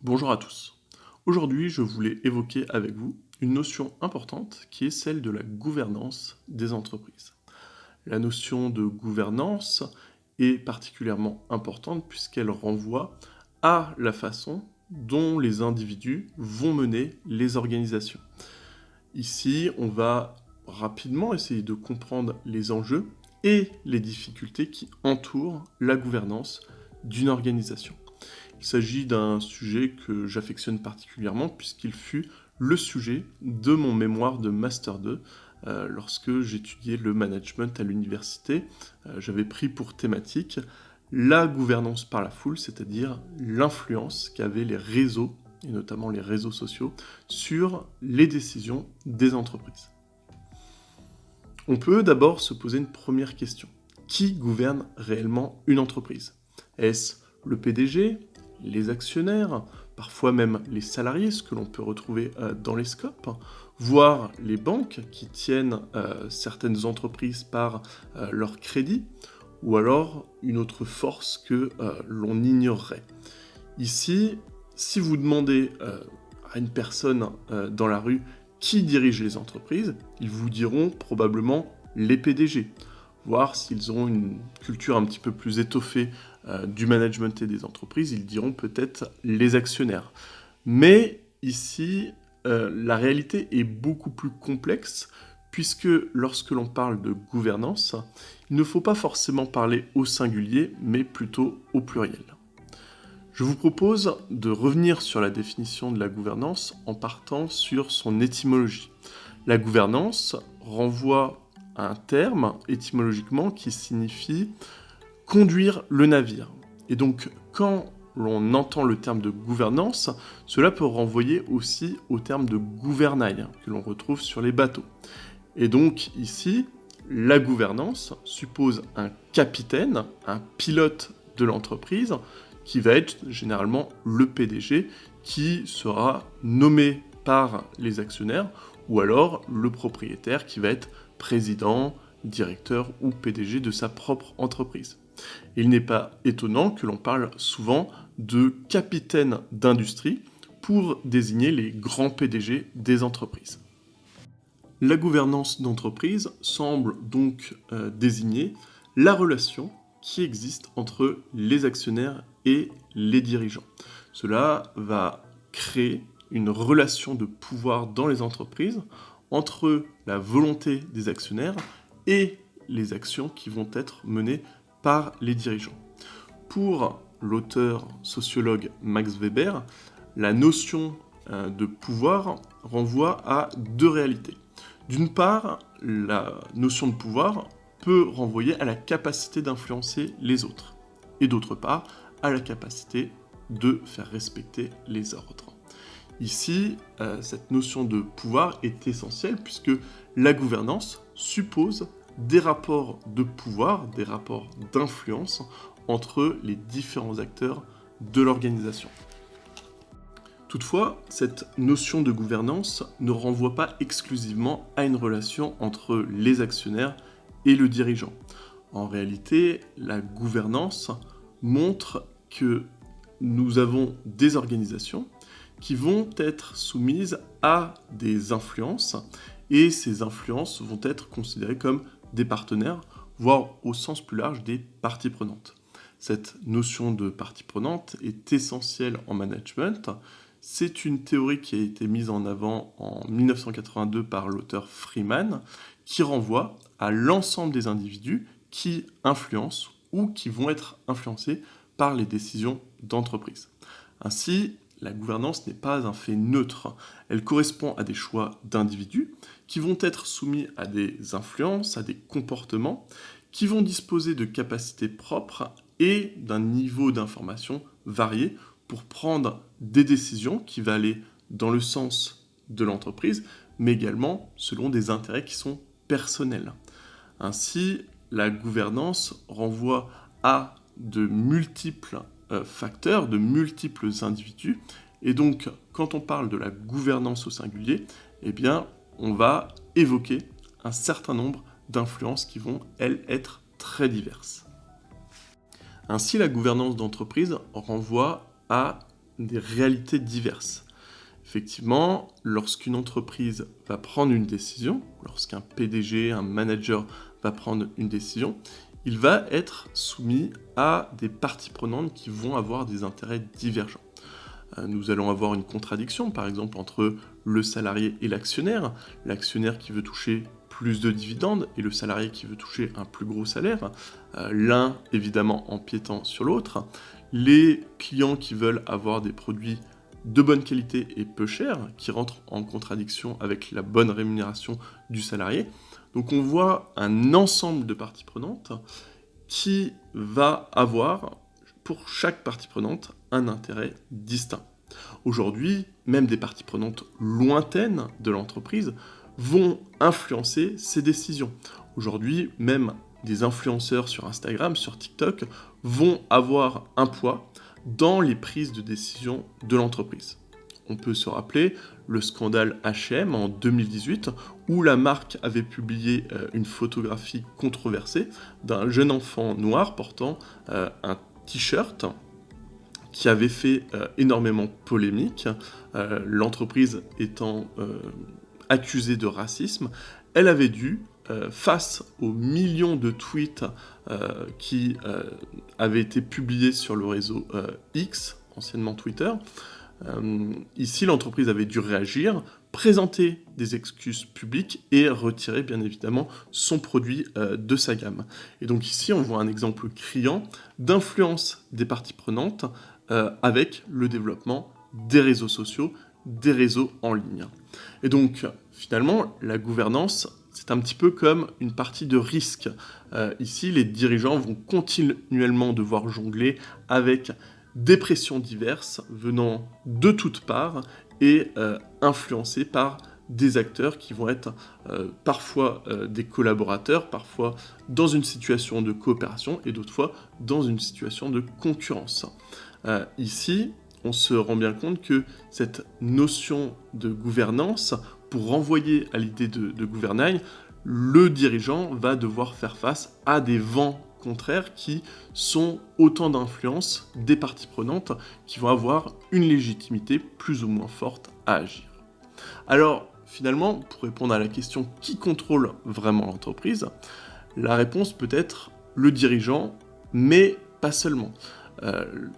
Bonjour à tous. Aujourd'hui, je voulais évoquer avec vous une notion importante qui est celle de la gouvernance des entreprises. La notion de gouvernance est particulièrement importante puisqu'elle renvoie à la façon dont les individus vont mener les organisations. Ici, on va rapidement essayer de comprendre les enjeux et les difficultés qui entourent la gouvernance d'une organisation. Il s'agit d'un sujet que j'affectionne particulièrement puisqu'il fut le sujet de mon mémoire de Master 2 lorsque j'étudiais le management à l'université. J'avais pris pour thématique la gouvernance par la foule, c'est-à-dire l'influence qu'avaient les réseaux, et notamment les réseaux sociaux, sur les décisions des entreprises. On peut d'abord se poser une première question. Qui gouverne réellement une entreprise? Est-ce le PDG, les actionnaires, parfois même les salariés, ce que l'on peut retrouver dans les scopes, voire les banques qui tiennent certaines entreprises par leur crédit, ou alors une autre force que l'on ignorerait. Ici, si vous demandez à une personne dans la rue qui dirige les entreprises, ils vous diront probablement les PDG, voir s'ils ont une culture un petit peu plus étoffée du management et des entreprises, ils diront peut-être les actionnaires. Mais ici, la réalité est beaucoup plus complexe, puisque lorsque l'on parle de gouvernance, il ne faut pas forcément parler au singulier, mais plutôt au pluriel. Je vous propose de revenir sur la définition de la gouvernance en partant sur son étymologie. La gouvernance renvoie à un terme étymologiquement qui signifie conduire le navire. Et donc, quand l'on entend le terme de gouvernance, cela peut renvoyer aussi au terme de gouvernail que l'on retrouve sur les bateaux. Et donc, ici, la gouvernance suppose un capitaine, un pilote de l'entreprise, qui va être généralement le PDG, qui sera nommé par les actionnaires, ou alors le propriétaire qui va être président, directeur ou PDG de sa propre entreprise. Il n'est pas étonnant que l'on parle souvent de capitaine d'industrie pour désigner les grands PDG des entreprises. La gouvernance d'entreprise semble donc désigner la relation qui existe entre les actionnaires et les dirigeants. Cela va créer une relation de pouvoir dans les entreprises entre la volonté des actionnaires et les actions qui vont être menées par les dirigeants. Pour l'auteur sociologue Max Weber, la notion de pouvoir renvoie à deux réalités. D'une part, la notion de pouvoir peut renvoyer à la capacité d'influencer les autres, et d'autre part, à la capacité de faire respecter les ordres. Ici, cette notion de pouvoir est essentielle puisque la gouvernance suppose des rapports de pouvoir, des rapports d'influence entre les différents acteurs de l'organisation. Toutefois, cette notion de gouvernance ne renvoie pas exclusivement à une relation entre les actionnaires et le dirigeant. En réalité, la gouvernance montre que nous avons des organisations qui vont être soumises à des influences, et ces influences vont être considérées comme des partenaires, voire au sens plus large des parties prenantes. Cette notion de partie prenante est essentielle en management. C'est une théorie qui a été mise en avant en 1982 par l'auteur Freeman, qui renvoie à l'ensemble des individus qui influencent ou qui vont être influencés par les décisions d'entreprise. Ainsi, la gouvernance n'est pas un fait neutre. Elle correspond à des choix d'individus qui vont être soumis à des influences, à des comportements, qui vont disposer de capacités propres et d'un niveau d'information varié pour prendre des décisions qui vont aller dans le sens de l'entreprise, mais également selon des intérêts qui sont personnels. Ainsi, la gouvernance renvoie à de multiples facteurs, de multiples individus, et donc quand on parle de la gouvernance au singulier, eh bien, on va évoquer un certain nombre d'influences qui vont, elles, être très diverses. Ainsi, la gouvernance d'entreprise renvoie à des réalités diverses. Effectivement, lorsqu'une entreprise va prendre une décision, lorsqu'un PDG, un manager va prendre une décision, il va être soumis à des parties prenantes qui vont avoir des intérêts divergents. Nous allons avoir une contradiction, par exemple, entre le salarié et l'actionnaire qui veut toucher plus de dividendes et le salarié qui veut toucher un plus gros salaire, l'un évidemment empiétant sur l'autre, les clients qui veulent avoir des produits de bonne qualité et peu chers, qui rentrent en contradiction avec la bonne rémunération du salarié. Donc on voit un ensemble de parties prenantes qui va avoir, pour chaque partie prenante, un intérêt distinct. Aujourd'hui, même des parties prenantes lointaines de l'entreprise vont influencer ces décisions. Aujourd'hui, même des influenceurs sur Instagram, sur TikTok, vont avoir un poids dans les prises de décision de l'entreprise. On peut se rappeler le scandale H&M en 2018, où la marque avait publié une photographie controversée d'un jeune enfant noir portant un t-shirt qui avait fait énormément polémique, l'entreprise étant accusée de racisme. Elle avait dû, face aux millions de tweets qui avaient été publiés sur le réseau X, anciennement Twitter, ici l'entreprise avait dû réagir, présenter des excuses publiques et retirer bien évidemment son produit de sa gamme. Et donc ici on voit un exemple criant d'influence des parties prenantes avec le développement des réseaux sociaux, des réseaux en ligne. Et donc finalement la gouvernance, c'est un petit peu comme une partie de risque. Ici les dirigeants vont continuellement devoir jongler avec des pressions diverses venant de toutes parts et influencées par des acteurs qui vont être parfois des collaborateurs, parfois dans une situation de coopération et d'autres fois dans une situation de concurrence. Ici, on se rend bien compte que cette notion de gouvernance, pour renvoyer à l'idée de gouvernail, le dirigeant va devoir faire face à des vents contraires qui sont autant d'influences des parties prenantes qui vont avoir une légitimité plus ou moins forte à agir. Alors, finalement, pour répondre à la question qui contrôle vraiment l'entreprise, la réponse peut être le dirigeant, mais pas seulement.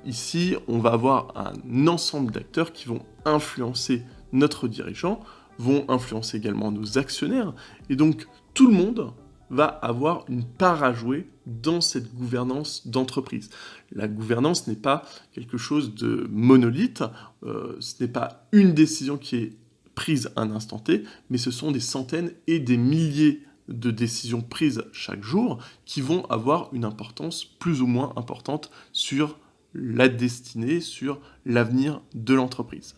Ici, on va avoir un ensemble d'acteurs qui vont influencer notre dirigeant, vont influencer également nos actionnaires, et donc tout le monde va avoir une part à jouer dans cette gouvernance d'entreprise. La gouvernance n'est pas quelque chose de monolithe, ce n'est pas une décision qui est prise à un instant T, mais ce sont des centaines et des milliers de décisions prises chaque jour qui vont avoir une importance plus ou moins importante sur la destinée, sur l'avenir de l'entreprise.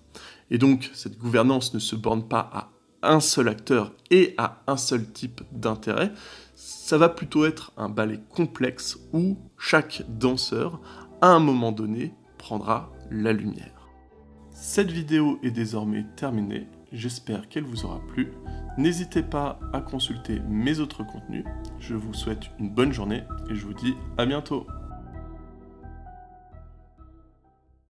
Et donc, cette gouvernance ne se borne pas à un seul acteur et à un seul type d'intérêt, ça va plutôt être un ballet complexe où chaque danseur, à un moment donné, prendra la lumière. Cette vidéo est désormais terminée, j'espère qu'elle vous aura plu. N'hésitez pas à consulter mes autres contenus, je vous souhaite une bonne journée et je vous dis à bientôt.